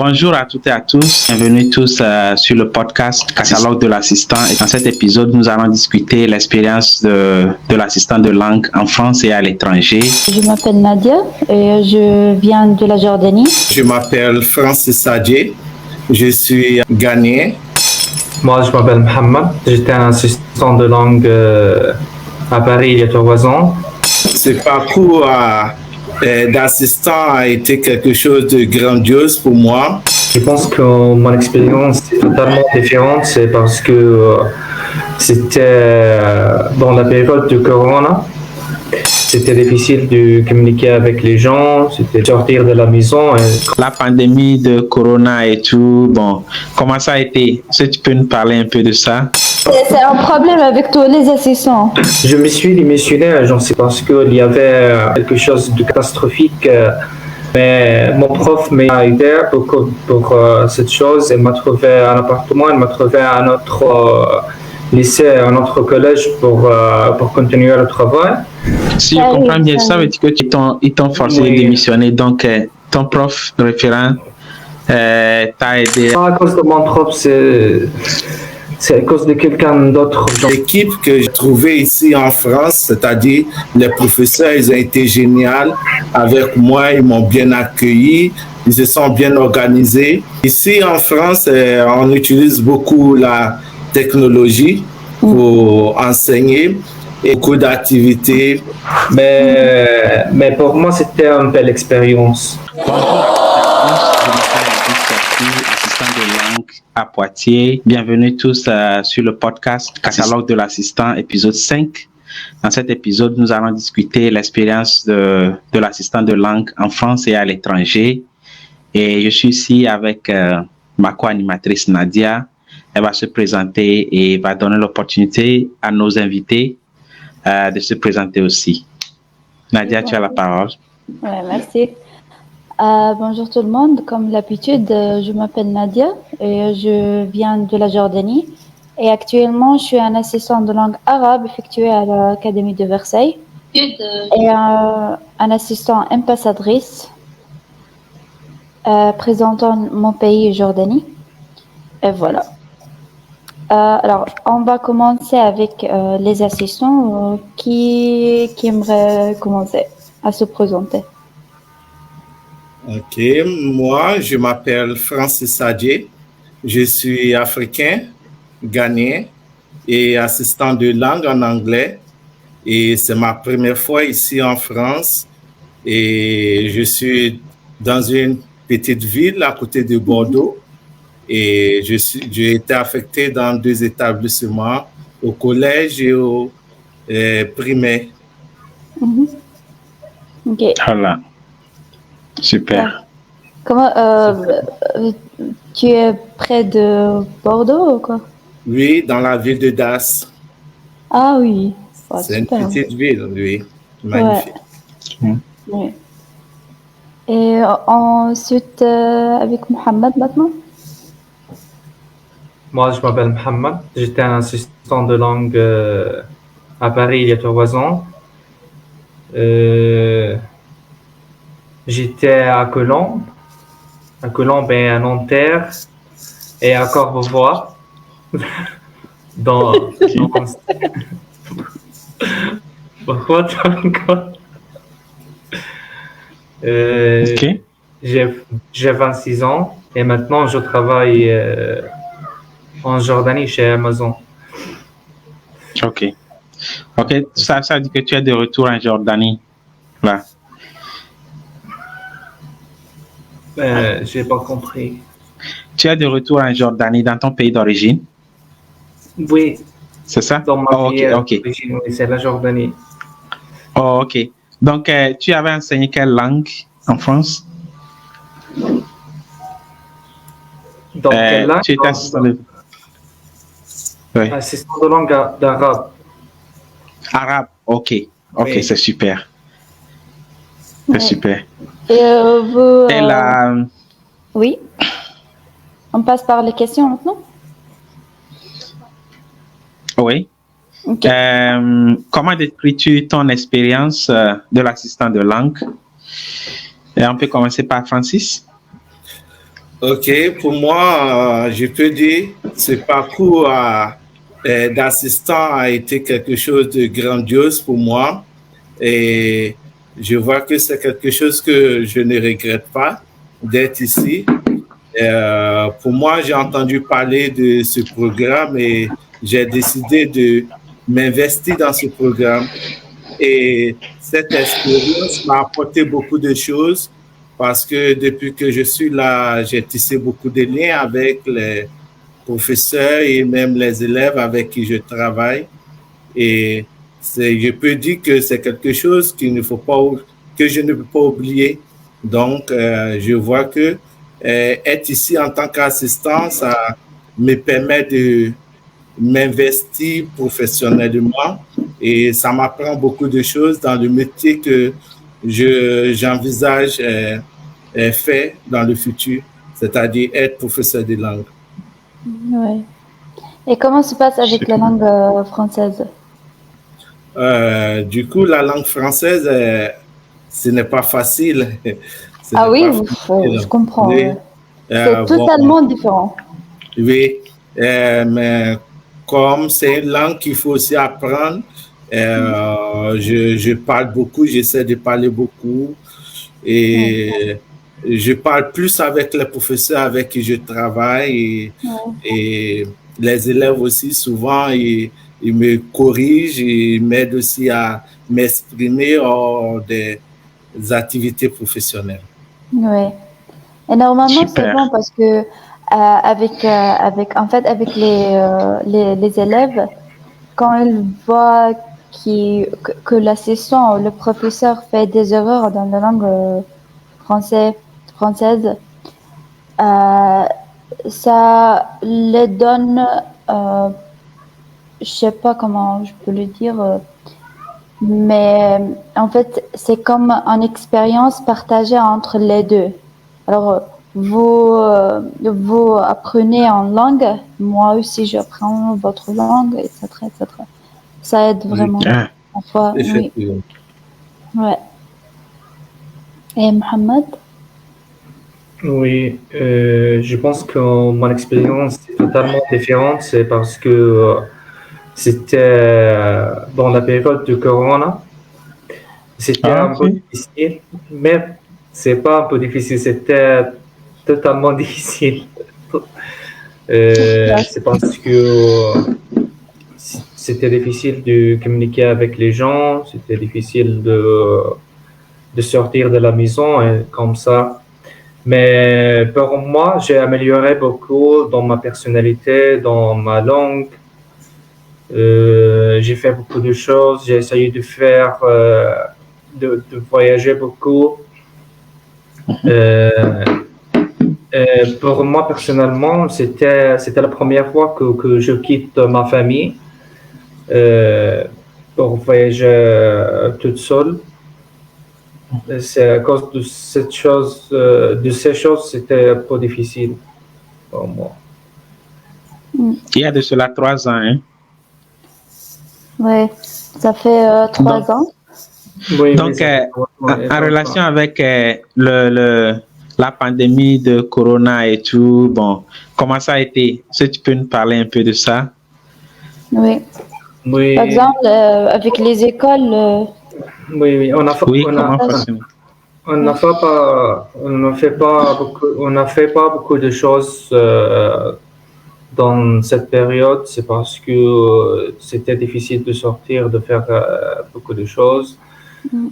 Bonjour à toutes et à tous, bienvenue tous sur le podcast Catalogue de l'assistant. Et dans cet épisode, nous allons discuter l'expérience de l'assistant de langue en France et à l'étranger. Je m'appelle Nadia et je viens de la Jordanie. Je m'appelle Francis Sadje, je suis ghanéen. Moi, je m'appelle Mohamed, j'étais un assistant de langue à Paris il y a 3 ans. Ce parcours d'assistant a été quelque chose de grandiose pour moi. Je pense que mon expérience est totalement différente, c'est parce que c'était dans la période de Corona. C'était difficile de communiquer avec les gens, c'était sortir de la maison. La pandémie de Corona et tout, bon, comment ça a été? Est-ce que tu peux nous parler un peu de ça? C'est un problème avec tous les assistants. Je me suis démissionné, c'est parce qu'il y avait quelque chose de catastrophique. Mais mon prof m'a aidé pour cette chose. Elle m'a trouvé un appartement, elle m'a trouvé un autre lycée, un autre collège pour continuer le travail. Si je comprends bien, ça veut dire que ils t'ont forcé de démissionner. Donc, ton prof référent t'a aidé. Pas à cause de mon prof, c'est à cause de quelqu'un d'autre. L'équipe que j'ai trouvée ici en France, c'est-à-dire les professeurs, ils ont été géniaux avec moi, ils m'ont bien accueilli, ils se sont bien organisés. Ici en France, on utilise beaucoup la technologie pour enseigner et beaucoup d'activités. Mais pour moi, c'était une belle expérience. Assistant de langue à Poitiers. Bienvenue tous sur le podcast Catalogue de l'assistant, épisode 5. Dans cet épisode, nous allons discuter l'expérience de l'assistant de langue en France et à l'étranger. Et je suis ici avec ma co-animatrice Nadia. Elle va se présenter et va donner l'opportunité à nos invités de se présenter aussi. Nadia, tu as la parole. Ouais, merci. Bonjour tout le monde. Comme d'habitude, je m'appelle Nadia et je viens de la Jordanie. Et actuellement, je suis un assistant de langue arabe effectué à l'Académie de Versailles. Et un assistant ambassadrice présentant mon pays, Jordanie. Et voilà. Alors, on va commencer avec les assistants qui aimeraient commencer à se présenter. Ok, moi, je m'appelle Francis Sadje, je suis africain, ghanéen et assistant de langue en anglais. Et c'est ma première fois ici en France. Et je suis dans une petite ville à côté de Bordeaux. Et j'ai été affecté dans 2 établissements, au collège et au primaire. Ok. Voilà. Super. Comment tu es près de Bordeaux ou quoi? Oui, dans la ville de Das. Ah oui. Oh, C'est super. une petite ville, oui. Magnifique. Ouais. Ouais. Et ensuite, avec Mohamed maintenant? Moi, je m'appelle Mohamed, j'étais un assistant de langue à Paris il y a 3 ans. J'étais à Colombes et à Nanterre et à Courbevoie. Pourquoi quoi? Ok. J'ai 26 ans et maintenant je travaille en Jordanie chez Amazon. Ok. Ok, ça dit que tu es de retour en Jordanie. Là. J'ai pas compris. Tu es de retour en Jordanie dans ton pays d'origine? Oui, C'est ça? dans ma vie ok. d'origine, oui, c'est la Jordanie. Oh, ok. Donc, tu avais enseigné quelle langue en France? Dans quelle langue? Tu étais assistant de... Oui. Assistant de langue d'arabe. Arabe, ok. Ok, Oui. c'est super. C'est Ouais. super. Et vous... Et là... Oui. On passe par les questions maintenant? Oui. Ok. Comment décris-tu ton expérience de l'assistant de langue? Et on peut commencer par Francis. Ok, pour moi, je peux dire, ce parcours d'assistant a été quelque chose de grandiose pour moi et je vois que c'est quelque chose que je ne regrette pas d'être ici. Pour moi, j'ai entendu parler de ce programme et j'ai décidé de m'investir dans ce programme. Et cette expérience m'a apporté beaucoup de choses parce que depuis que je suis là, j'ai tissé beaucoup de liens avec les professeurs et même les élèves avec qui je travaille. Et je peux dire que c'est quelque chose qu'il ne faut pas, que je ne peux pas oublier. Donc, je vois que être ici en tant qu'assistant, ça me permet de m'investir professionnellement et ça m'apprend beaucoup de choses dans le métier que j'envisage faire dans le futur, c'est-à-dire être professeur de langue. Ouais. Et comment se passe avec la langue française? Du coup, la langue française, ce n'est pas facile. Ah oui, je comprends. Oui. Ouais. C'est totalement différent. Oui, mais comme c'est une langue qu'il faut aussi apprendre, je parle beaucoup, j'essaie de parler beaucoup et je parle plus avec les professeurs avec qui je travaille et les élèves aussi souvent ils me corrigent et m'aident aussi à m'exprimer hors des activités professionnelles. Oui. Et normalement, Super. c'est bon parce que avec les élèves, quand ils voient que l'assistant ou le professeur fait des erreurs dans la langue française, ça les donne, je sais pas comment je peux le dire, mais en fait, c'est comme une expérience partagée entre les deux. Alors, vous apprenez en langue, moi aussi j'apprends votre langue, etc., etc. Ça aide vraiment. Parfois, oui. Ouais. Et Mohamed? Oui, je pense que mon expérience est totalement différente. C'est parce que c'était dans la période de Corona. C'était un peu difficile, mais c'est pas un peu difficile, c'était totalement difficile. C'est parce que c'était difficile de communiquer avec les gens, c'était difficile de sortir de la maison et comme ça. Mais pour moi, j'ai amélioré beaucoup dans ma personnalité, dans ma langue. J'ai fait beaucoup de choses, j'ai essayé de faire, de voyager beaucoup. Pour moi, personnellement, c'était la première fois que je quitte ma famille pour voyager toute seule. C'est à cause de ces choses, c'était un peu difficile pour moi. Il y a de cela 3 ans, hein? Oui, ça fait 3 ans. Oui, donc, en relation avec la pandémie de Corona et tout, bon, comment ça a été? Est-ce que tu peux nous parler un peu de ça? Oui. Oui. Par exemple, avec les écoles. Oui, on a fait. Oui, comment fonctionne? On n'a fait pas beaucoup de choses dans cette période. C'est parce que c'était difficile de sortir, de faire beaucoup de choses.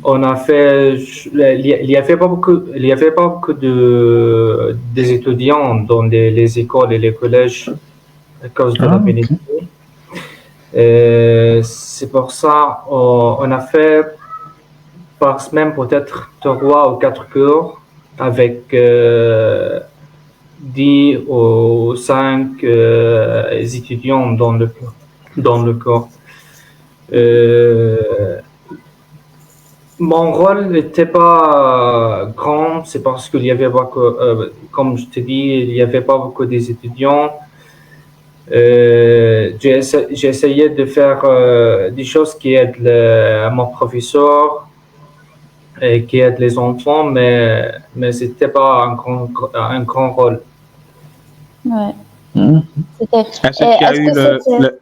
On a fait, il y avait pas beaucoup des étudiants dans les écoles et les collèges à cause de la pénurie. C'est pour ça on a fait par semaine peut-être 3 ou 4 cours avec 10 ou 5 étudiants dans le cours. Mon rôle n'était pas grand, c'est parce qu'il y avait beaucoup, comme je te dis, il n'y avait pas beaucoup d'étudiants. J'ai essayé de faire des choses qui aident mon professeur et qui aident les enfants, mais c'était pas un grand rôle. Ouais. Mhm. C'était. Est-ce que Et tu as est-ce eu que c'était.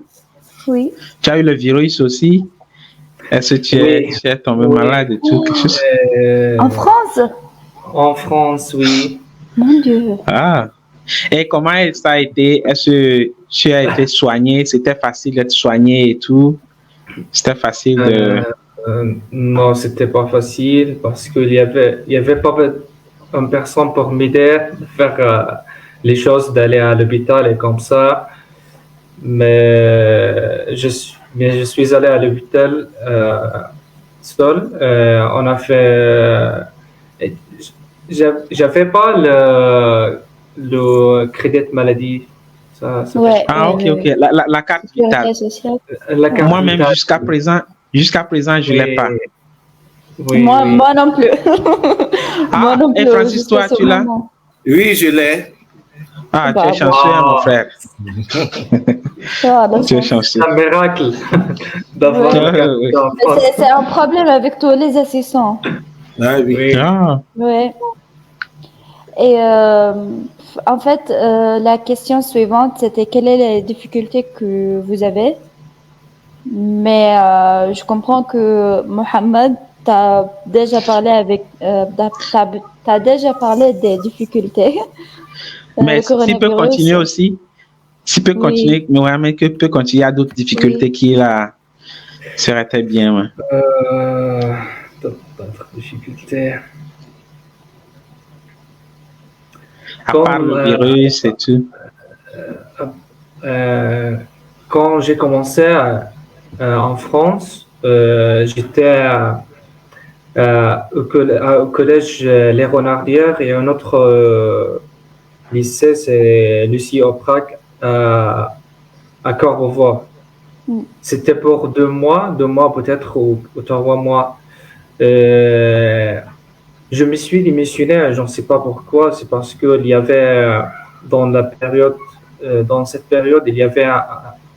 Oui. tu as eu le virus aussi? Est-ce que Oui, tu es tombé oui. malade et tout, quelque chose? En France? En France, oui. Mon Dieu. Ah. Et comment ça a été? Est-ce que tu as été soigné? C'était facile d'être soigné et tout? C'était facile de... Non, c'était pas facile parce qu'il y avait pas une personne pour m'aider à faire les choses, d'aller à l'hôpital et comme ça. Mais je suis allé à l'hôpital seul. On a fait. J'avais pas le crédit de maladie. Ça s'appelle Ouais, Ah, ok, ok. La carte vitale. Sécurité sociale. la carte Moi-même, vitale. jusqu'à présent, je ne l'ai Oui, pas. oui, Moi, oui. moi non plus. Moi Ah, non et plus. Francis, jusqu'à toi, ce tu l'as? moment. Oui, je l'ai. Ah, tu Bah, es chanceux, hein, mon Wow. frère. Ça, la Tu es chance. chanceux. C'est un miracle d'avoir Ouais. la carte Oui. vitale en Mais France. c'est un problème avec tous les assistants. Ah oui. Oui. Ah, Ouais. Et en fait, la question suivante, c'était quelle est la difficulté que vous avez? Mais je comprends que Mohamed, t'as déjà parlé t'as déjà parlé des difficultés. mais Le s'il peut coronavirus. continuer aussi, s'il peut Oui. continuer, Mohamed que peut continuer à d'autres difficultés Oui. qu'il a, serait très bien. Ouais. D'autres difficultés. À part Comme le virus et tout. euh, quand j'ai commencé en France, j'étais au collège Les Renardières et un autre lycée, c'est Lucie Aubrac à Courbevoie. Mm. C'était pour 2 mois peut-être ou 3 mois. Euh, je me suis démissionné, je ne sais pas pourquoi, c'est parce qu'il y avait dans cette période, il y avait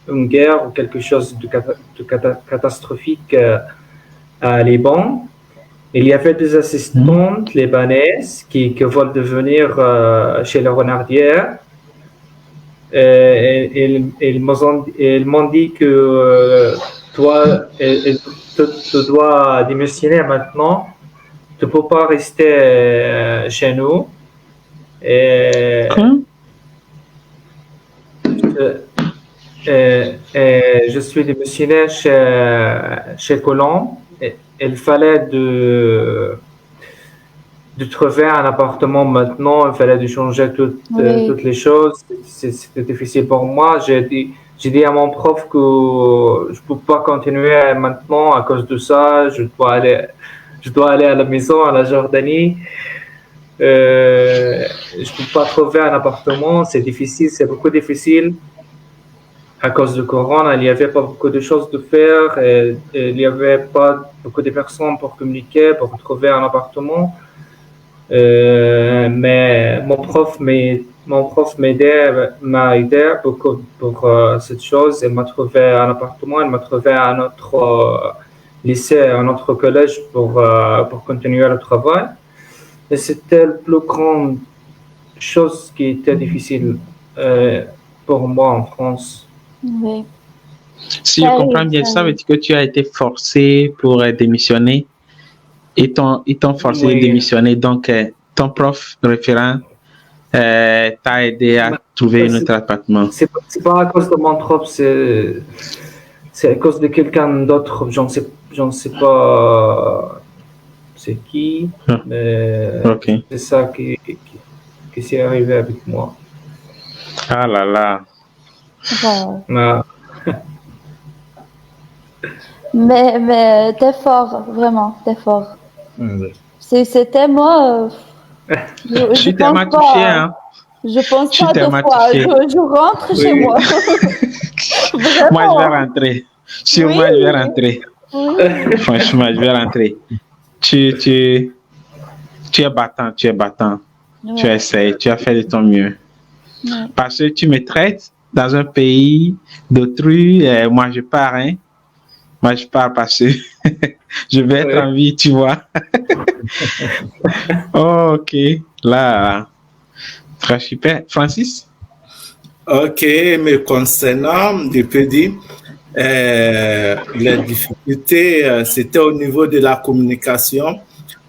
une guerre ou quelque chose de catastrophique à Liban. Il y avait des assistantes libanaises qui veulent devenir chez les Renardières. Ils m'ont dit que toi, tu dois démissionner maintenant. Tu ne peux pas rester chez nous. Et, Quoi? je suis démissionné chez Colomb. Il fallait de trouver un appartement maintenant, il fallait de changer Oui. toutes les choses. C'était difficile pour moi. J'ai dit à mon prof que je ne peux pas continuer maintenant à cause de ça. Je dois aller à la maison, à la Jordanie. Je ne peux pas trouver un appartement. C'est difficile, c'est beaucoup difficile. À cause du corona, il n'y avait pas beaucoup de choses de faire. Et il n'y avait pas beaucoup de personnes pour communiquer, pour trouver un appartement. Mais mon prof m'a aidé beaucoup pour cette chose. Il m'a trouvé un appartement, il m'a trouvé un autre lycée, un autre collège pour continuer le travail. Et c'était la plus grande chose qui était difficile pour moi en France. Oui. Si je comprends bien, ça veut dire que tu as été forcé pour démissionner. Ils t'ont forcé de Oui. démissionner. Donc, ton prof référent t'a aidé à trouver un autre appartement. C'est pas à cause de mon prof, c'est à cause de quelqu'un d'autre. Je ne sais pas c'est qui, Ah. mais Ok. c'est ça qui s'est arrivé avec moi. Ah là là. Wow. Mais, Mais t'es fort, vraiment, t'es fort. Oui. C'était moi. Je suis tellement pense touché, pas. hein. Je pense Je suis pas deux tellement fois. touché. Je rentre chez Oui. moi. Vraiment. Moi, je vais rentrer. Sûrement, Oui. je vais rentrer. Oui. Franchement, je vais rentrer. Tu es battant, tu es battant. Tu Ouais. essaies, tu as fait de ton mieux. Ouais. Parce que tu me traites dans un pays d'autrui, moi je pars, hein. Moi je pars parce que je vais être Oui. en vie, tu vois. Oh, ok, là, très super. Francis? Ok, me concernant, je peux dire, les difficultés, c'était au niveau de la communication.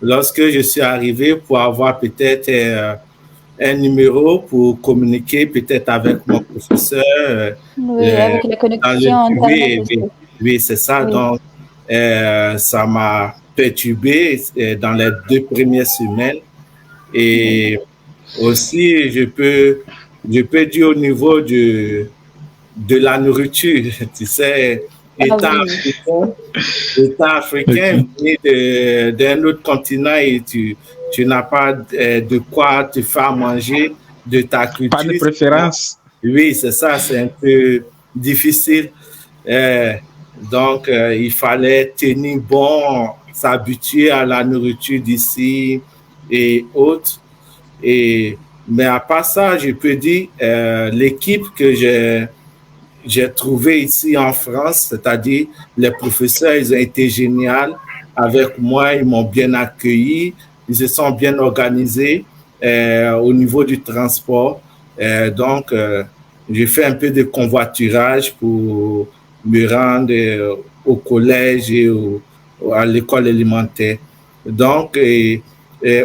Lorsque je suis arrivé pour avoir peut-être un numéro pour communiquer peut-être avec mon professeur, Oui, avec la connexion Internet oui, aussi. oui, oui, c'est ça. Oui. Donc, ça m'a perturbé dans les 2 premières semaines. Et aussi, je peux dire au niveau de la nourriture, tu sais, Ah étant oui, africain, étant africain, Ok. venu d'un autre continent et tu n'as pas de quoi te faire manger de ta Pas de culture. préférence. Oui, c'est ça, c'est un peu difficile. Euh, donc, il fallait tenir bon, s'habituer à la nourriture d'ici et autres. Mais à part ça, je peux dire, l'équipe que j'ai trouvée ici en France, c'est-à-dire les professeurs, ils ont été géniaux avec moi, ils m'ont bien accueilli, ils se sont bien organisés au niveau du transport. Donc, j'ai fait un peu de convoiturage pour me rendre au collège et à l'école élémentaire. Donc,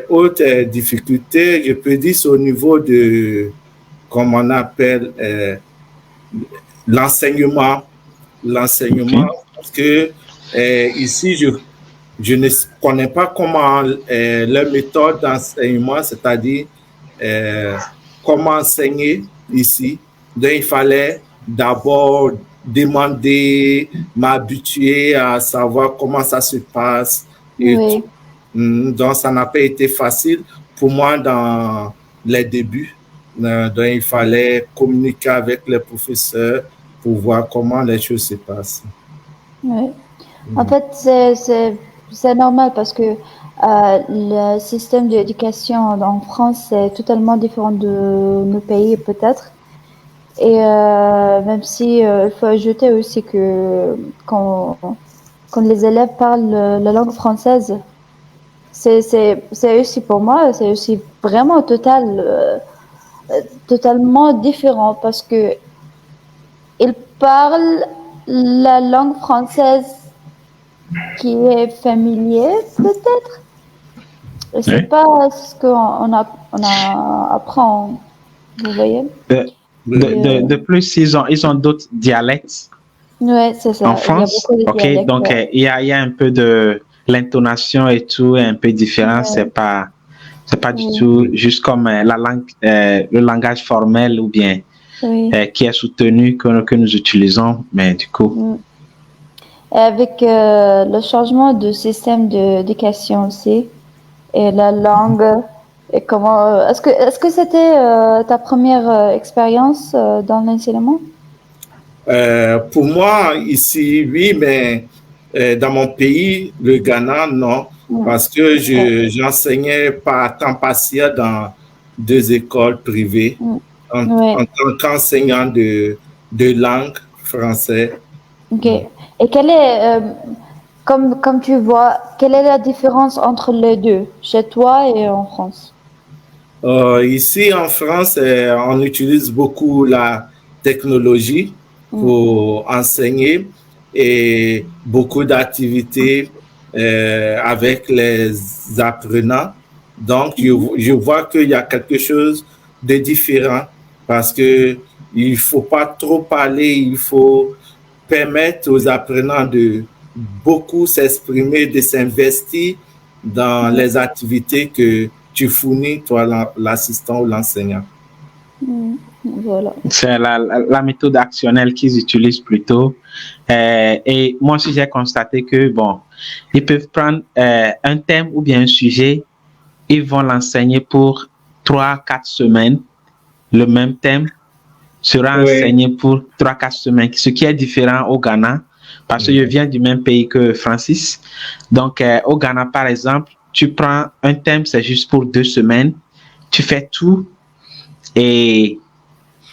autre difficulté, je peux dire, c'est au niveau de, comme on appelle, l'enseignement. L'enseignement, Ok. parce que ici, je ne connais pas comment leur méthode d'enseignement, c'est-à-dire comment enseigner ici. Donc, il fallait d'abord demander, m'habituer à savoir comment ça se passe et tout. oui, Donc, ça n'a pas été facile pour moi dans les débuts. Donc, il fallait communiquer avec les professeurs pour voir comment les choses se passent. oui. En fait, c'est normal parce que le système d'éducation en France est totalement différent de nos pays peut-être. Et même si il faut ajouter aussi que quand les élèves parlent la langue française, c'est aussi pour moi, c'est aussi vraiment totalement différent parce que ils parlent la langue française qui est familier peut-être. Et c'est Ouais. pas ce qu'on apprend, vous voyez. De, de plus, ils ont d'autres dialectes Ouais, c'est en ça. Il y a France. beaucoup de Ok. dialectes. Donc, il y a un peu de l'intonation et tout est un peu différent. C'est pas du Oui, tout juste comme la langue, le langage formel ou bien oui. qui est soutenu que nous utilisons. Mais du coup, Mm. Et avec le changement de système d'éducation aussi et la langue et comment est-ce que c'était ta première expérience dans l'enseignement? Pour moi, ici, oui, mais dans mon pays, le Ghana, non, Mm. parce que Ouais. j'enseignais par temps partiel dans 2 écoles privées Mm. Ouais. en tant qu'enseignant de langue française. Ok. Et comme tu vois, quelle est la différence entre les deux, chez toi et en France? Ici en France, on utilise beaucoup la technologie Mm. pour enseigner et beaucoup d'activités avec les apprenants. Donc, je vois qu'il y a quelque chose de différent parce que il faut pas trop parler, il faut permettre aux apprenants de beaucoup s'exprimer, de s'investir dans les activités que tu fournis, toi, l'assistant ou l'enseignant. Mm. Voilà. c'est la méthode actionnelle qu'ils utilisent plutôt. Et moi aussi, j'ai constaté que, bon, ils peuvent prendre un thème ou bien un sujet, ils vont l'enseigner pour 3, 4 semaines. Le même thème sera Oui. enseigné pour 3, 4 semaines, ce qui est différent au Ghana, parce que je viens du même pays que Francis. Donc, au Ghana, par exemple, tu prends un thème, c'est juste pour 2 semaines, tu fais tout et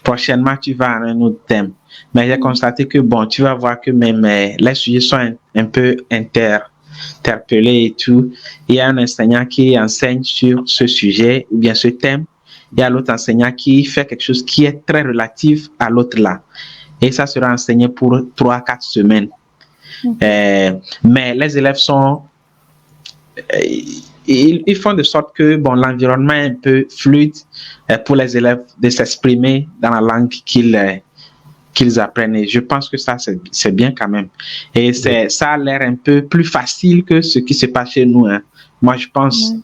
prochainement, tu vas à un autre thème. Mais j'ai constaté que, bon, tu vas voir que même les sujets sont un peu interpellés et tout. Il y a un enseignant qui enseigne sur ce sujet ou bien ce thème il y a l'autre enseignant qui fait quelque chose qui est très relatif à l'autre là. Et ça sera enseigné pour 3-4 semaines. Mais les élèves sont... ils font de sorte que l'environnement est un peu fluide pour les élèves de s'exprimer dans la langue qu'ils apprennent. Et je pense que ça, c'est bien quand même. Et ça a l'air un peu plus facile que ce qui se passe chez nous. Hein. Moi, je pense,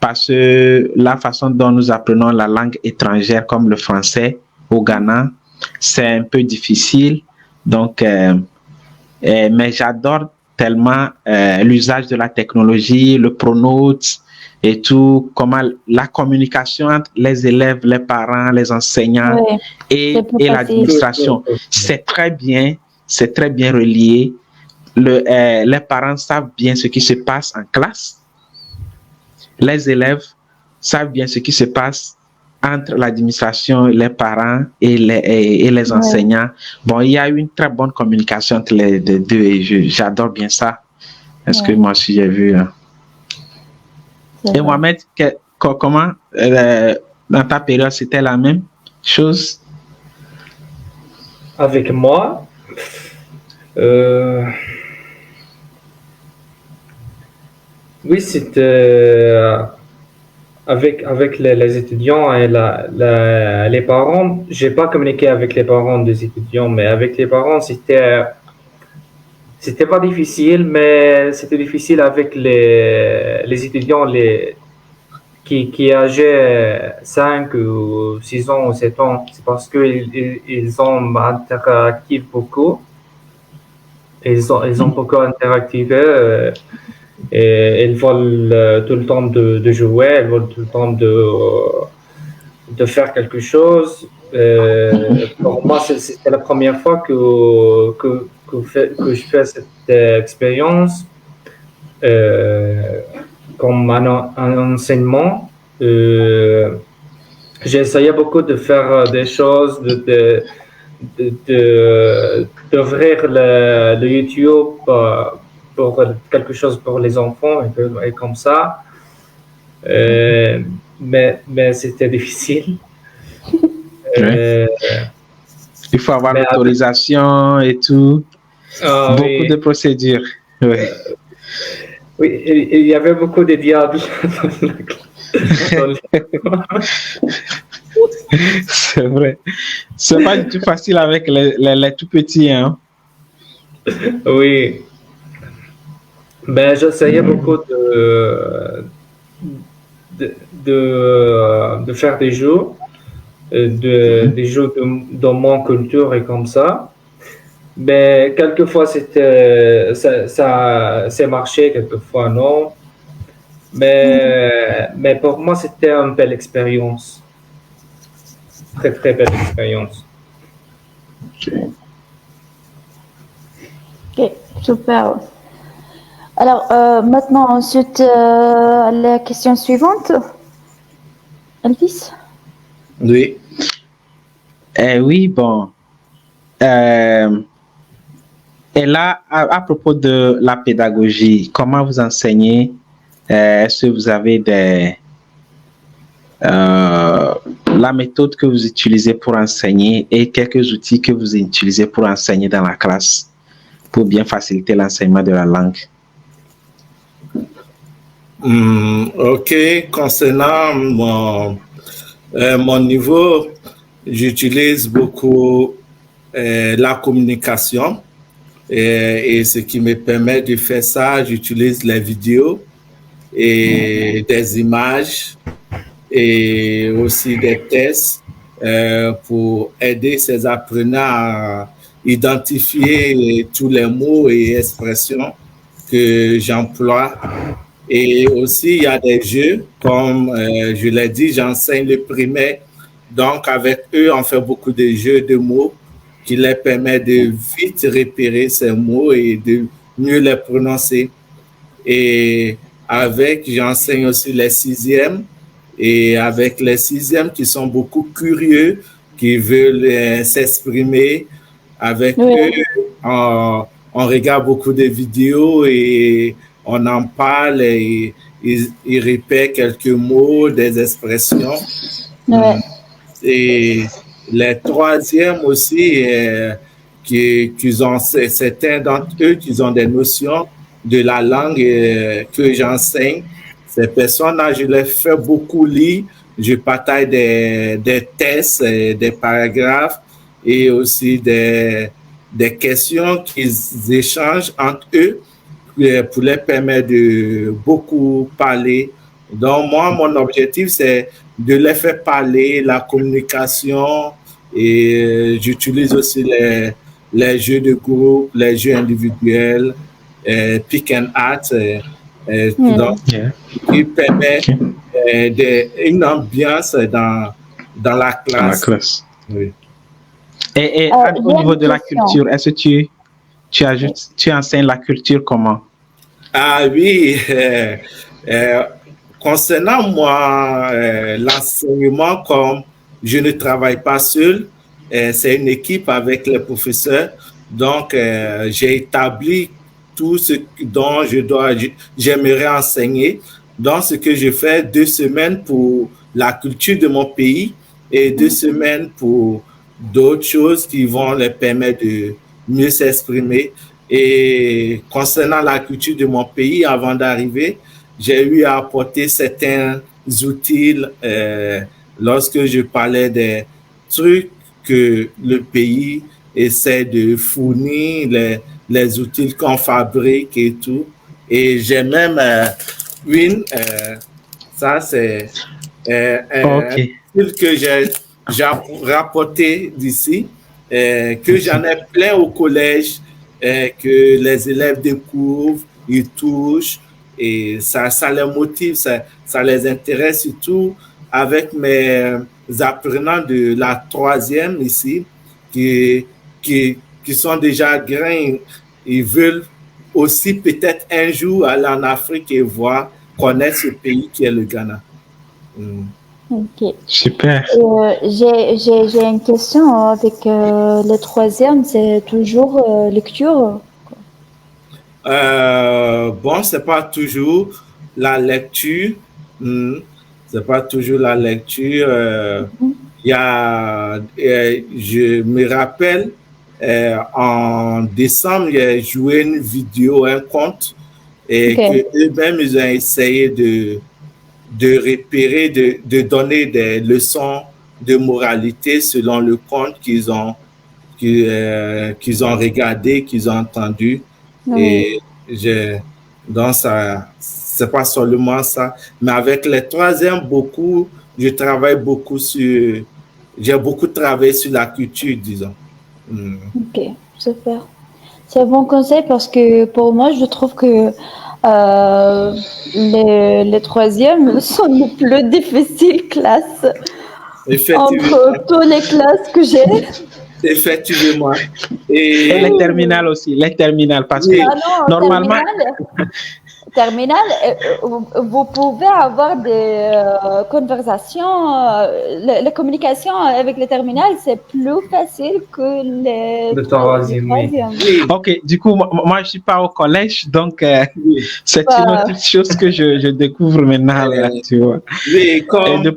parce que la façon dont nous apprenons la langue étrangère comme le français au Ghana, c'est un peu difficile. Donc, mais j'adore tellement l'usage de la technologie, le pronote et tout, comment la communication entre les élèves, les parents, les enseignants et l'administration. C'est très bien relié. Les parents savent bien ce qui se passe en classe. Les élèves savent bien ce qui se passe entre l'administration, les parents et les enseignants. Bon, il y a eu une très bonne communication entre les deux et j'adore bien ça. Parce que moi aussi, j'ai vu. Et Mohamed, comment, dans ta période, c'était la même chose? Avec moi, oui, c'était... Avec les étudiants et les parents, j'ai pas communiqué avec les parents des étudiants, mais avec les parents, c'était pas difficile, mais c'était difficile avec les étudiants qui âgés 5 ou 6 ans ou 7 ans. C'est parce qu'ils ont interactivé beaucoup. Ils ont beaucoup interactivé. Et ils veulent tout le temps de jouer, ils veulent tout le temps de faire quelque chose. Pour moi, c'était la première fois que je fais cette expérience comme un enseignement. J'ai essayé beaucoup de faire des choses, d'ouvrir le YouTube pour quelque chose pour les enfants et comme ça. Mais c'était difficile. Il faut avoir l'autorisation et tout. Beaucoup de procédures. Oui, il y avait beaucoup de diables. C'est vrai. C'est pas du tout facile avec les tout petits. Hein? Oui. Ben, j'essayais beaucoup de faire des jeux, des jeux de mon culture et comme ça. Mais quelquefois ça marché, quelquefois non. Mais pour moi, c'était une belle expérience. Très, très belle expérience. Ok, super. Alors, maintenant, ensuite, la question suivante. Elvis? Oui. Oui, bon. Et là, à propos de la pédagogie, comment vous enseignez? Est-ce que vous avez la méthode que vous utilisez pour enseigner et quelques outils que vous utilisez pour enseigner dans la classe pour bien faciliter l'enseignement de la langue? Ok, concernant mon niveau, j'utilise beaucoup la communication et ce qui me permet de faire ça, j'utilise les vidéos et des images et aussi des tests pour aider ces apprenants à identifier tous les mots et expressions que j'emploie. Et aussi, il y a des jeux, comme je l'ai dit, j'enseigne le primaire. Donc, avec eux, on fait beaucoup de jeux de mots qui les permettent de vite repérer ces mots et de mieux les prononcer. Et j'enseigne aussi les sixièmes. Et avec les sixièmes qui sont beaucoup curieux, qui veulent s'exprimer, avec eux, on regarde beaucoup de vidéos et on en parle et ils répètent quelques mots, des expressions Ouais. Et les troisièmes aussi, qu'ils ont, certains d'entre eux qui ont des notions de la langue que j'enseigne. Ces personnes-là, je les fais beaucoup lire. Je partage des tests, des paragraphes et aussi des questions qu'ils échangent entre eux pour les permettre de beaucoup parler. Donc, moi, mon objectif, c'est de les faire parler, la communication, et j'utilise aussi les jeux de groupe, les jeux individuels, pick and art, donc, qui permet une ambiance dans la classe. Dans la classe. Oui. Et au niveau de la culture, est-ce que tu enseignes la culture comment? Ah oui, concernant moi, l'enseignement, comme je ne travaille pas seul, c'est une équipe avec les professeurs. Donc, j'ai établi tout ce dont j'aimerais enseigner. Donc, ce que je fais, 2 semaines pour la culture de mon pays et 2 semaines pour d'autres choses qui vont les permettre de mieux s'exprimer. Et concernant la culture de mon pays, avant d'arriver, j'ai eu à apporter certains outils lorsque je parlais des trucs que le pays essaie de fournir, les outils qu'on fabrique et tout. Et j'ai même ça c'est un outil que j'ai rapporté d'ici, que j'en ai plein au collège, que les élèves découvrent, ils touchent, et ça les motive, ça les intéresse, surtout avec mes apprenants de la 3e ici, qui sont déjà grands. Ils veulent aussi peut-être un jour aller en Afrique et connaître ce pays qui est le Ghana. Ok. Super. J'ai une question avec le 3e, c'est toujours lecture? Bon, c'est pas toujours la lecture. C'est pas toujours la lecture. Il y a, je me rappelle, en décembre, j'ai joué une vidéo, un conte, et que eux-mêmes, ils ont essayé de repérer, de donner des leçons de moralité selon le conte qu'ils ont regardé, qu'ils ont entendu. Et donc ça, c'est pas seulement ça, mais avec les 3e, j'ai beaucoup travaillé sur la culture, disons. Ok, super. C'est un bon conseil parce que pour moi, je trouve que les 3e sont les plus difficiles classes entre toutes les classes que j'ai. Effectivement. Et les terminales aussi, parce que normalement... Terminal, vous pouvez avoir des conversations, la communication avec le terminal, c'est plus facile que le 3e. Ok, du coup, moi, je suis pas au collège, donc c'est une autre chose que je découvre maintenant, là, tu vois. Oui, comme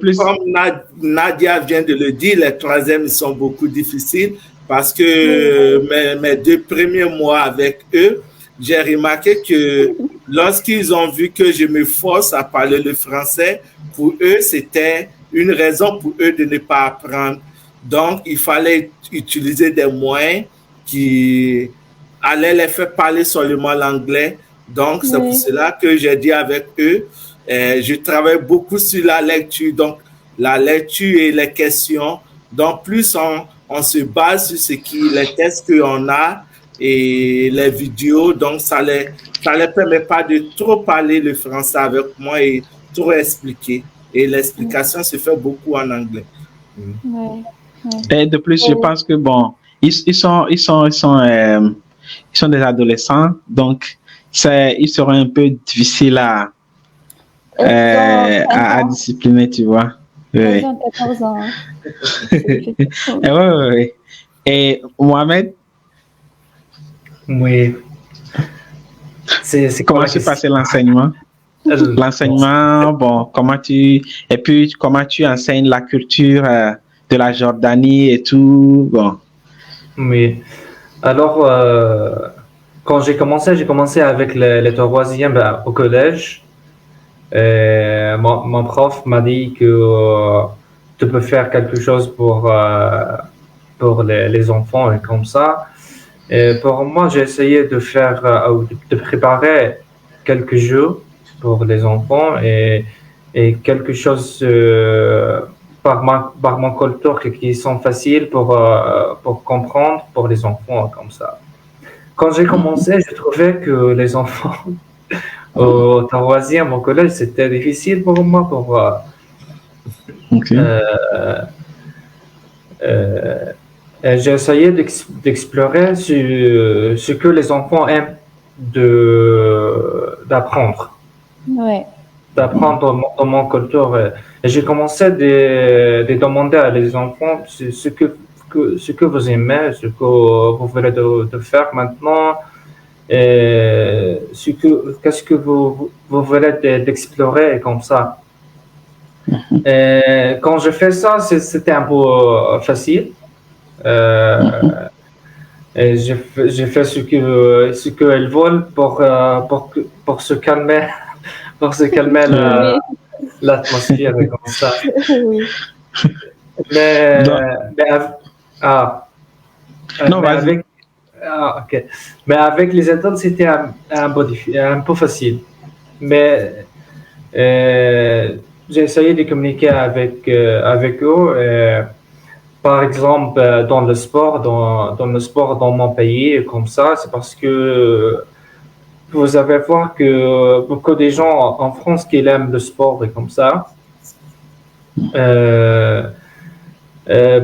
Nadia vient de le dire, les 3e sont beaucoup difficiles parce que mes 2 premiers mois avec eux, j'ai remarqué que lorsqu'ils ont vu que je me force à parler le français, pour eux, c'était une raison pour eux de ne pas apprendre. Donc, il fallait utiliser des moyens qui allaient les faire parler seulement l'anglais. Donc, c'est pour cela que j'ai dit avec eux, je travaille beaucoup sur la lecture. Donc, la lecture et les questions. Donc, plus on se base sur les tests qu'on a, et les vidéos, donc ça les permet pas de trop parler le français avec moi et trop expliquer. Et l'explication se fait beaucoup en anglais. Et de plus, je pense que bon, ils sont des adolescents, donc ils seront un peu difficiles à discipliner, tu vois. Ils ont 14 ans. Oui. Et Mohamed? Oui. Comment s'est passé l'enseignement? L'enseignement, bon, et puis comment tu enseignes la culture de la Jordanie et tout, bon. Oui. Alors, quand j'ai commencé avec les troisièmes au collège. Mon prof m'a dit que tu peux faire quelque chose pour les enfants et comme ça. Et pour moi, j'ai essayé de préparer quelques jeux pour les enfants et quelque chose par mon culture qui sont faciles pour comprendre pour les enfants comme ça. Quand j'ai commencé, je trouvais que les enfants au troisième au collège, c'était difficile pour moi Okay. J'ai essayé d'explorer ce que les enfants aiment d'apprendre. Ouais. D'apprendre dans mon culture. Et j'ai commencé de demander à les enfants ce que vous aimez, ce que vous voulez de faire maintenant. Qu'est-ce que vous voulez d'explorer comme ça. Et quand je fais ça, c'était un peu facile. Et j'ai fait ce qu'elles veulent pour se calmer, l'atmosphère et comme ça. Oui. Ok. Mais avec les adultes, c'était un peu facile. Mais j'ai essayé de communiquer avec eux. Par exemple, dans le sport dans mon pays, comme ça, c'est parce que vous allez voir que beaucoup de gens en France qui aiment le sport et comme ça.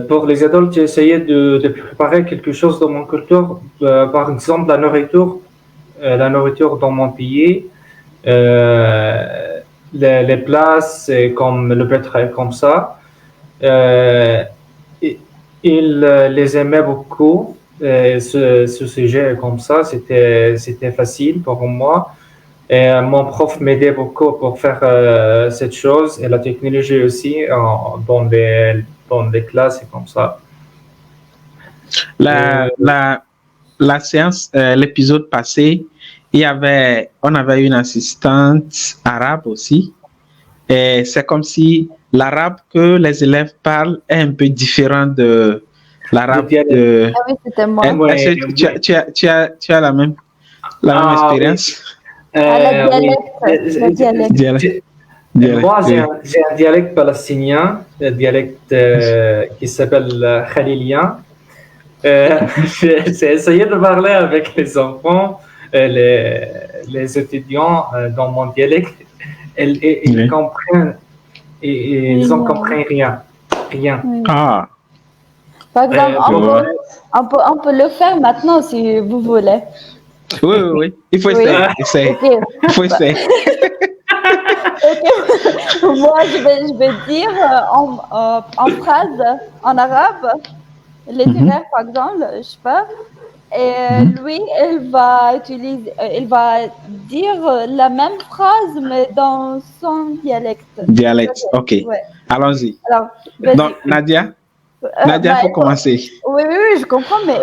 Pour les adultes, j'ai essayé de préparer quelque chose dans mon culture. Par exemple, la nourriture dans mon pays, les plats comme le pétrole, comme ça. Ils les aimaient beaucoup. Ce sujet comme ça, c'était facile pour moi. Et mon prof m'aidait beaucoup pour faire cette chose et la technologie aussi dans les classes et comme ça. La séance, l'épisode passé, on avait une assistante arabe aussi. Et c'est comme si l'arabe que les élèves parlent est un peu différent de l'arabe de... Ah oui, c'était moi. Est-ce que tu as la même expérience? Oui. Le dialecte. Moi, j'ai un dialecte palestinien, un dialecte qui s'appelle khalilien. J'ai essayé de parler avec les enfants, les étudiants dans mon dialecte. Ils comprennent, ils n'en comprennent rien. Oui. Ah. Par exemple, on peut le faire maintenant si vous voulez. Oui. Il faut essayer. Okay. Il faut essayer. Okay. Moi, je vais dire en phrase en arabe, littéraire par exemple, je sais pas. Et lui, il va dire la même phrase mais dans son dialecte. Dialecte, ok. Ouais. Allons-y. Alors, donc, Nadia, il faut commencer. Oui, je comprends, mais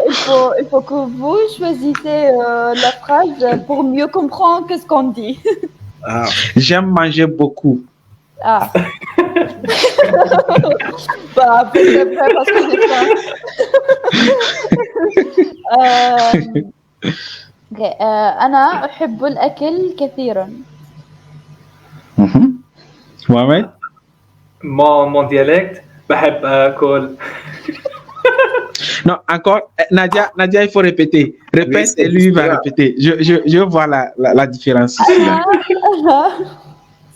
il faut que vous choisissez la phrase pour mieux comprendre ce qu'on dit. Ah. J'aime manger beaucoup. Ah. Bah, peut-être parce que j'ai faim. أنا أحب الأكل كثيرا. Mohamed? Mon dialecte, بحب أكل. Non, encore, Nadia, il faut répéter. Répète et lui va répéter. Je vois la différence ici.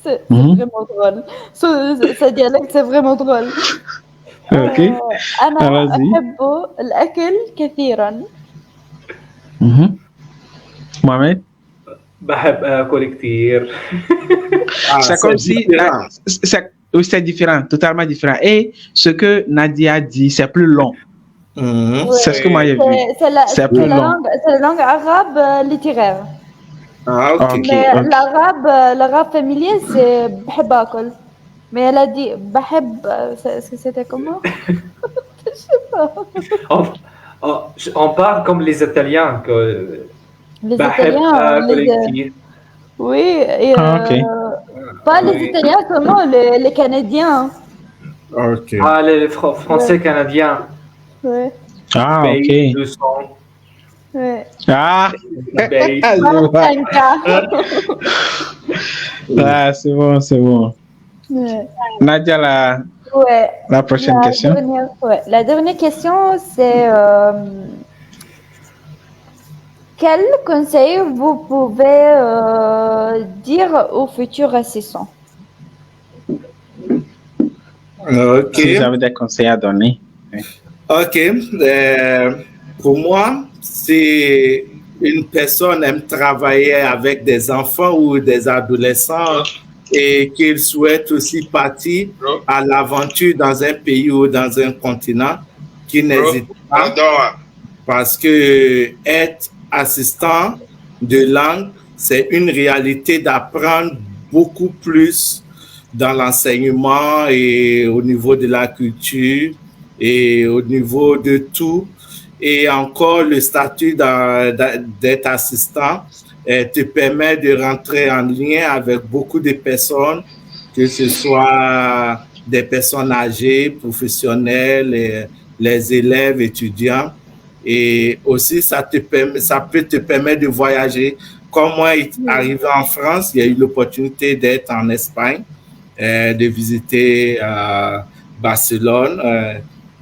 C'est vraiment drôle. Ce dialecte, c'est vraiment drôle. Ok. أنا أحب الأكل كثيرا. Mohamed? بحب أكل كثير. C'est comme si... c'est différent, totalement différent. Et ce que Nadia dit, c'est plus long. Oui, c'est ce que moi j'ai vu. C'est la langue arabe littéraire. Ah, ok. Ok. Mais l'arabe familier, c'est بحب آكل. Mais elle a dit بحب, est-ce que c'était comment? Je sais pas. On, on parle comme les Italiens, que Les بحب Italiens, آكل كتير. oui, et Ah, ok. pas les Italiens, comment les Canadiens. Ok. Ah, les Français canadiens, Ouais, Ah, ok. pays de sang, ouais. Ah, pays. je vois. 25K. Ah, c'est bon, c'est bon. Ouais. Nadia, Ouais. la prochaine question. La dernière question, c'est quel conseil vous pouvez dire aux futurs assistants? Ok. Si vous avez des conseils à donner. Oui. Ok. Pour moi, si une personne aime travailler avec des enfants ou des adolescents et qu'il souhaite aussi partir à l'aventure dans un pays ou dans un continent, qu'il n'hésite pas parce que être assistant de langue, c'est une réalité d'apprendre beaucoup plus dans l'enseignement et au niveau de la culture et au niveau de tout. Et encore, le statut d'être assistant te permet de rentrer en lien avec beaucoup de personnes, que ce soit des personnes âgées, professionnelles, les élèves, étudiants. Et aussi, ça peut te permettre de voyager. Comme moi, arrivé en France, il y a eu l'opportunité d'être en Espagne, de visiter Barcelone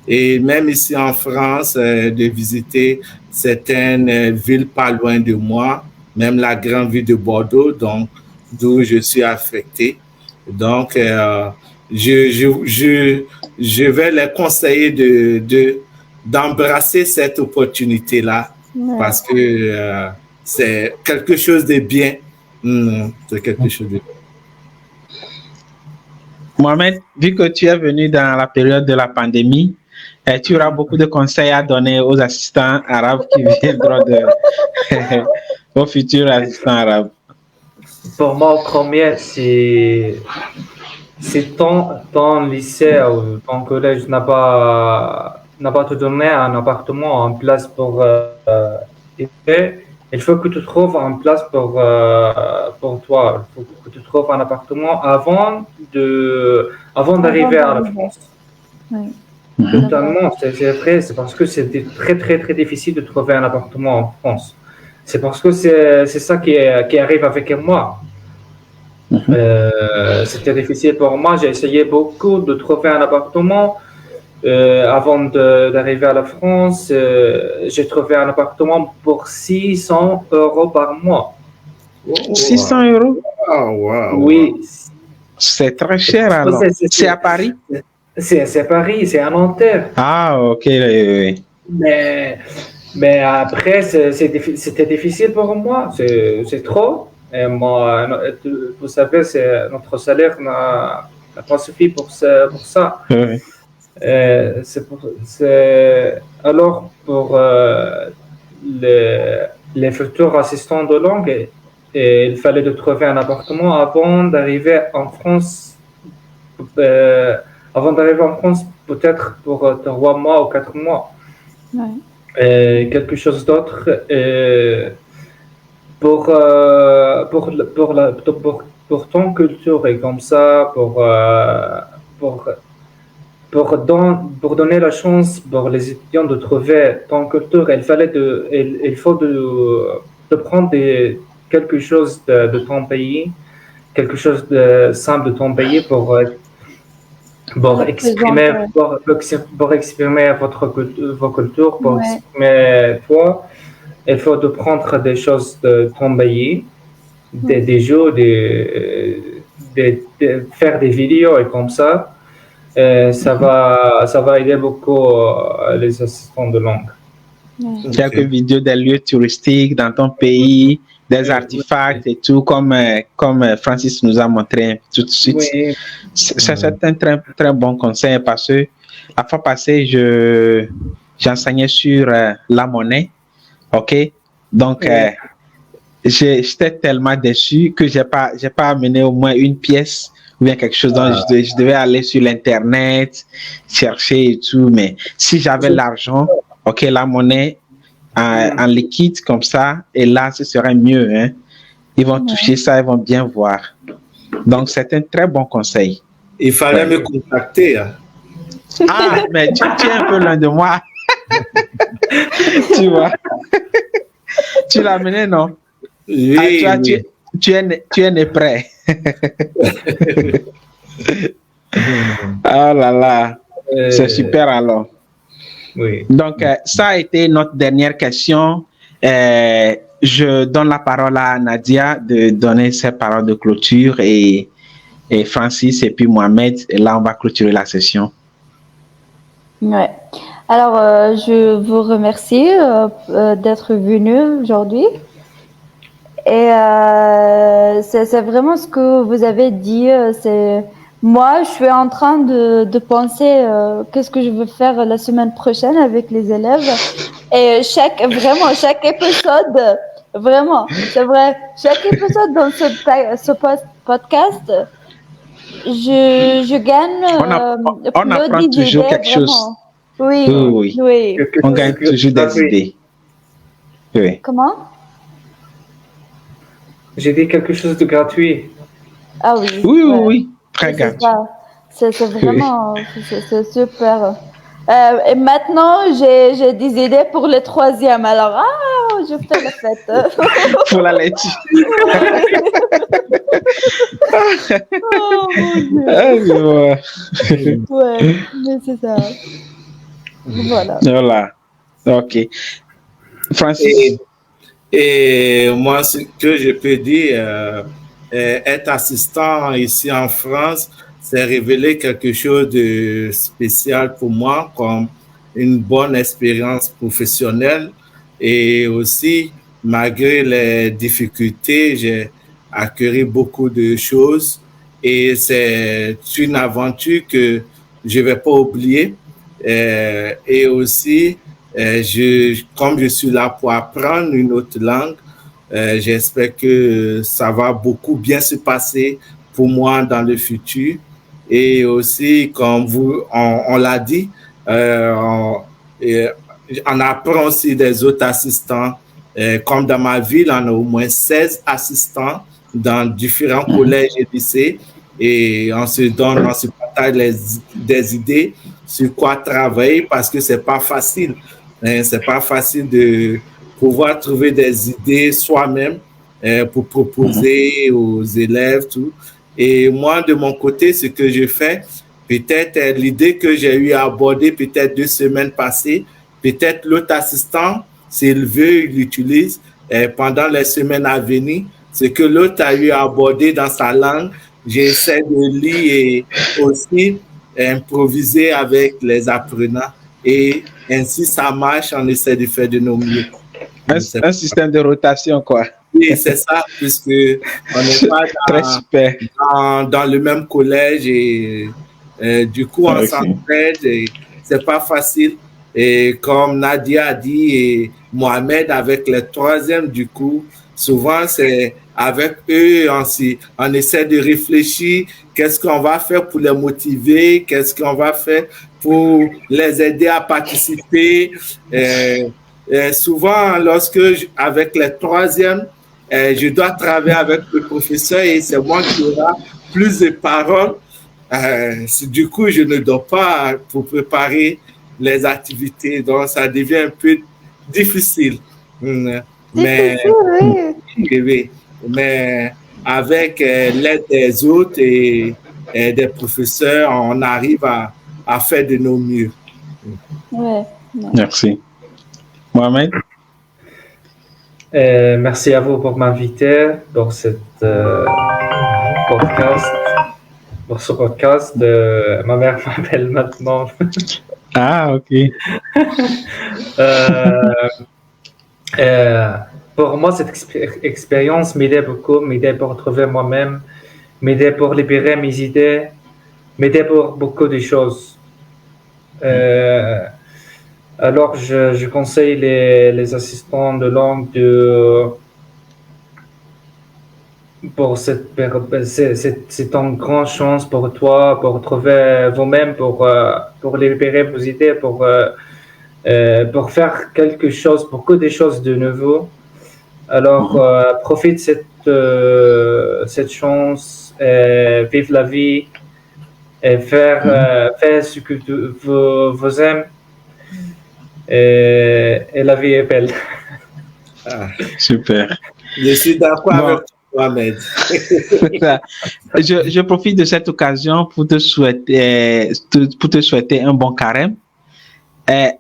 et même ici en France, de visiter certaines villes pas loin de moi, même la grande ville de Bordeaux, donc d'où je suis affecté. Donc, je vais les conseiller d'embrasser cette opportunité-là parce que c'est quelque chose de bien. C'est quelque chose de bien. Mohamed, vu que tu es venu dans la période de la pandémie, tu auras beaucoup de conseils à donner aux assistants arabes qui viendront aux futurs assistants arabes. Pour moi, au premier, c'est ton lycée ou ton collège n'a pas te donné un appartement en place pour il faut que tu trouves un place pour toi. Il faut que tu trouves un appartement avant d'arriver à la France. Oui. Totalement, c'est vrai, c'est parce que c'était très, très, très difficile de trouver un appartement en France. C'est parce que c'est ça qui arrive avec moi. C'était difficile pour moi. J'ai essayé beaucoup de trouver un appartement avant d'arriver à la France. J'ai trouvé un appartement pour 600 € par mois. 600 €? Oh, wow. Oui. C'est très cher alors. C'est à Paris? C'est à Paris, c'est à Nanterre. Ah, ok. Oui. Mais après, c'était difficile pour moi. C'est trop. Et moi, vous savez, notre salaire n'a pas suffi pour ça. Oui. Alors, pour les futurs assistants de langue, il fallait de trouver un appartement avant d'arriver en France. Peut-être pour 3 mois ou 4 mois. Ouais. Quelque chose d'autre pour ton culture et comme ça pour donner la chance pour les étudiants de trouver ton culture, il faut de prendre quelque chose de ton pays, quelque chose de simple de ton pays pour exprimer vos cultures, pour exprimer toi. Il faut de prendre des choses de ton pays, des jeux, de faire des vidéos et comme ça. Ça va aider beaucoup les assistants de langue. Quelques vidéos des lieux touristiques dans ton pays, des artefacts et tout, comme Francis nous a montré tout de suite. Oui. C'est un très, très bon conseil parce que la fois passée, j'enseignais sur la monnaie. OK? Donc, j'étais tellement déçu que j'ai pas amené au moins une pièce ou bien quelque chose. Donc, je devais aller sur l'Internet, chercher et tout. Mais si j'avais l'argent, OK, la monnaie en liquide comme ça, et là, ce serait mieux. Hein. Ils vont toucher ça, ils vont bien voir. Donc, c'est un très bon conseil. Il fallait me contacter. Hein. Ah, mais tu es un peu loin de moi. Tu vois. Tu l'as amené, non? Oui, Ah, oui. Tu es né prêt. Oh là là. C'est super alors. Oui. Donc, ça a été notre dernière question. Je donne la parole à Nadia de donner ses paroles de clôture et Francis et puis Mohamed. Et là, on va clôturer la session. Ouais. Alors, je vous remercie d'être venu aujourd'hui. Et c'est vraiment ce que vous avez dit. Moi, je suis en train de penser qu'est-ce que je veux faire la semaine prochaine avec les élèves. Et chaque épisode, vraiment, c'est vrai, chaque épisode dans ce podcast, je gagne on apprend toujours idées, quelque chose. Oui. On gagne toujours des idées. Oui. Comment? J'ai dit quelque chose de gratuit. Ah oui. Oui. Très gratuit. C'est vraiment, c'est super. Et maintenant, j'ai des idées pour le 3e. Alors, je fais la fête. Pour la laitue. Oh mon Dieu. Ouais, mais c'est ça. Voilà. OK. Francis. Et moi, ce que je peux dire, être assistant ici en France, c'est révéler quelque chose de spécial pour moi, comme une bonne expérience professionnelle. Et aussi, malgré les difficultés, j'ai acquis beaucoup de choses. Et c'est une aventure que je ne vais pas oublier. Et aussi, comme je suis là pour apprendre une autre langue, j'espère que ça va beaucoup bien se passer pour moi dans le futur. Et aussi, comme on l'a dit, on apprend aussi des autres assistants. Comme dans ma ville, on a au moins 16 assistants dans différents collèges et lycées. Et on se partage des idées sur quoi travailler parce que c'est pas facile. C'est pas facile de pouvoir trouver des idées soi-même pour proposer aux élèves, tout. Et moi, de mon côté, ce que je fais, peut-être l'idée que j'ai eu à aborder peut-être 2 semaines passées, peut-être l'autre assistant, s'il veut, il l'utilise pendant les semaines à venir. Ce que l'autre a eu à aborder dans sa langue, j'essaie de lire et aussi improviser avec les apprenants. Et ainsi, ça marche, on essaie de faire de nos mieux. Un système de rotation, quoi. Oui, c'est ça, puisque on n'est pas dans le même collège et du coup, on s'entraide et c'est pas facile. Et comme Nadia a dit et Mohamed avec les 3e, du coup, souvent c'est avec eux, on essaie de réfléchir, qu'est-ce qu'on va faire pour les motiver, qu'est-ce qu'on va faire pour les aider à participer. Souvent, avec les 3e, je dois travailler avec le professeur et c'est moi qui aura plus de paroles. Du coup, je ne dors pas pour préparer les activités, donc ça devient un peu difficile. Mais avec l'aide des autres et des professeurs, on arrive à faire de nos mieux. Ouais. Merci. Mohamed? Merci à vous pour m'inviter pour ce podcast. Ma mère m'appelle maintenant. Ah, ok. Pour moi, cette expérience m'aidait beaucoup, m'aidait pour trouver moi-même, m'aidait pour libérer mes idées, m'aidait pour beaucoup de choses. Alors, je conseille les assistants de langue pour c'est une grande chance pour toi, pour trouver vous-même, pour libérer vos idées, pour faire quelque chose, beaucoup de choses de nouveau. Alors, profite cette chance, vive la vie et faire ce que vous aimez. Et la vie est belle. Ah. Super. Je suis d'accord avec toi, Ahmed. Je profite de cette occasion pour te souhaiter un bon carême.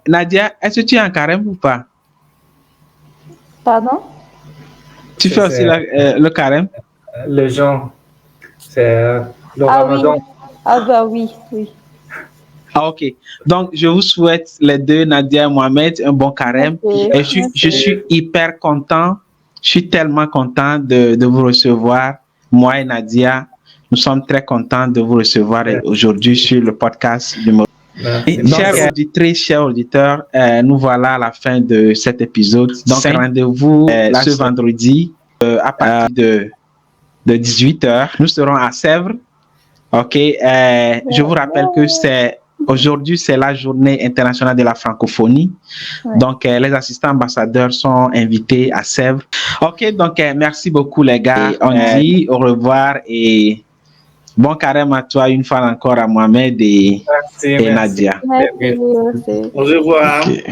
Nadia, est-ce que tu es en carême ou pas? Pardon? Tu fais aussi le carême? Le jeûne, c'est le Ramadan. Oui. Ah bah oui. Ah, ok. Donc, je vous souhaite les deux, Nadia et Mohamed, un bon carême. Okay. Et je suis hyper content. Je suis tellement content de vous recevoir, moi et Nadia. Nous sommes très contents de vous recevoir aujourd'hui sur le podcast du Chers auditrices, chers auditeurs, nous voilà à la fin de cet épisode. Donc, rendez-vous ce vendredi à partir de 18h. Nous serons à Sèvres. Ok. Je vous rappelle que aujourd'hui, c'est la journée internationale de la francophonie. Ouais. Donc, les assistants ambassadeurs sont invités à Sèvres. Ok, donc merci beaucoup les gars. Et on dit au revoir et bon carême à toi une fois encore, à Mohamed et Nadia. Merci. Au revoir. Okay.